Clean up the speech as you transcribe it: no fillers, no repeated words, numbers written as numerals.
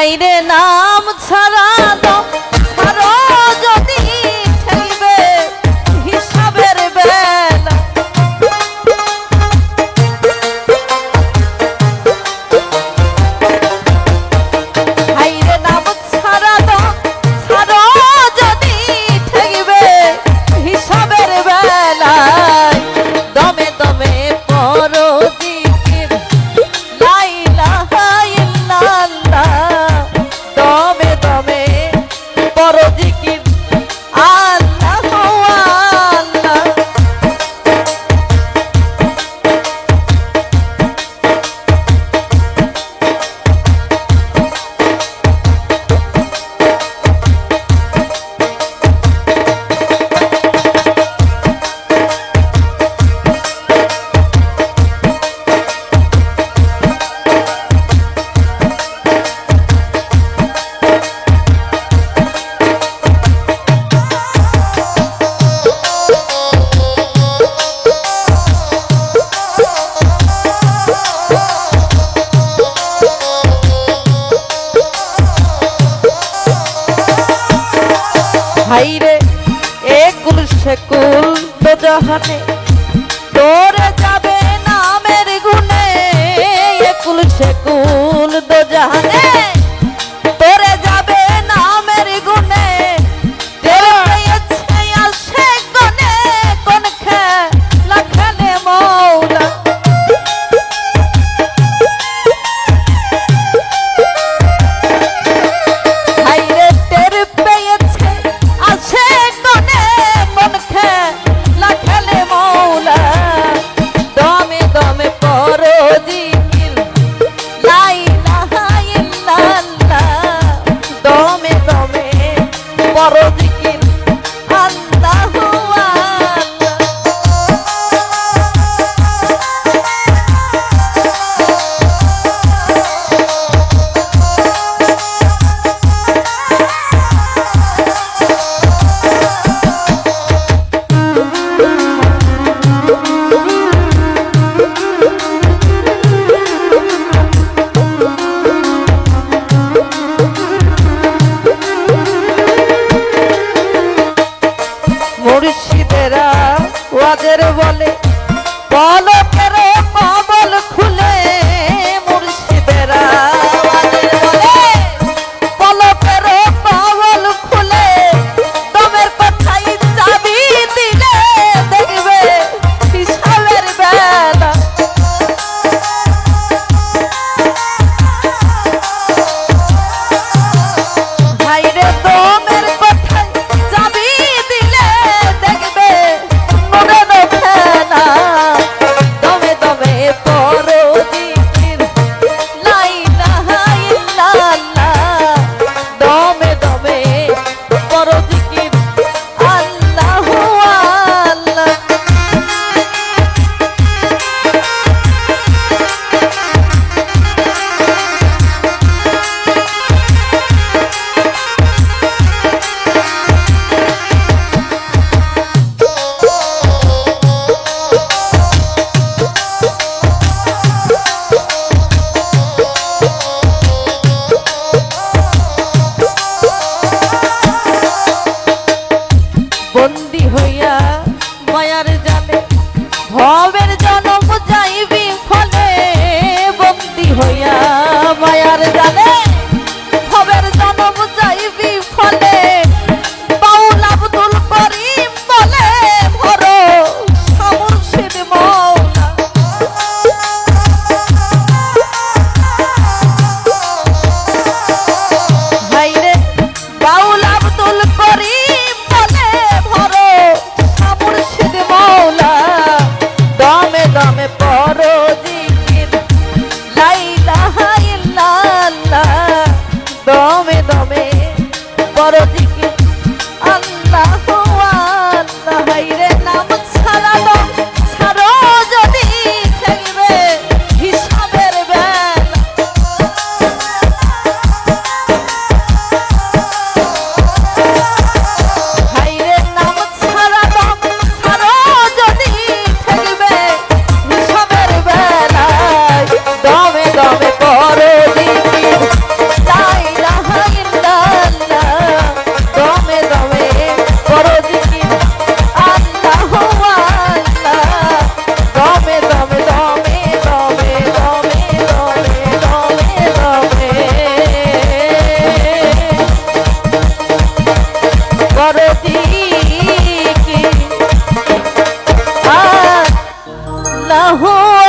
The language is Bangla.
হাইরে নাম ছাড়া দম ছাড়ো যদি ঠেলবে হিসাবের বেলা হাইরে নাম ছাড়া দম ছাড়ো যদি ঠেলবে হিসাবের বেলায় দমে দমে পড়ো জিকির লা ইলাহা ইল্লাল্লাহ দমে দমে পড়ো জিকির আল্লাহু আল্লাহ হাইরে একুল সেকুল তো জাহানে তোরে যাবে নামের গুণে একুল সেকুল তো জাহানে তোরে যাবে নামের গুণে তেরে পেয়েছে আসে গনে কোন খেলা খেলে মৌলা হাইরে তেরে পেয়েছে আসে গনে কোন খেলা খেলে মৌলা দমে দমে পড়ো জিকির লা ইলাহা ইল্লাল্লাহ দমে দমে পড়ো জিকির আল্লাহু আল্লাহ মুর্শিদেরা ওয়াজের বলে পলকের কবল খুলে মুর্শিদেরা ওয়াজের বলে পলকের কবল খুলে দমের কথাই চাবি দিলে দেখবে হিসাবের বেলা হাইরে দমের কথাই চাবি দিলে দেখবে মনে রক্ষে না দমে দমে পড়ো জিকির লা ইলাহা ইল্লাল্লাহ দমে দমে পড়ো জিকির আল্লাহু আল্লাহ বন্দি হইয়া মায়ার জালে ভবের জনম যাইবি ফলে বন্দি হইয়া মায়ার জালে ভবের জনম যাইবি ফলে বাউল আব্দুল করিম বলে ভরো মুর্শিদ মৌলা হাইরে বাউল আব্দুল করিম বলে ভরো মুর্শিদ মৌলা দমে দমে পড়ো জিকির লা ইলাহা ইল্লাল্লাহ দমে দমে পড়ো জিকির আল্লাহু আল্লাহ হাইরে নাম ছাড়া দম ছাড়ো যদি ঠেলবে হিসাবের বেলা হাইরে নাম ছাড়া দম ছাড়ো যদি ঠেলবে হিসাবের বেলায় দমে দমে পড়ো জিকির লা লাহো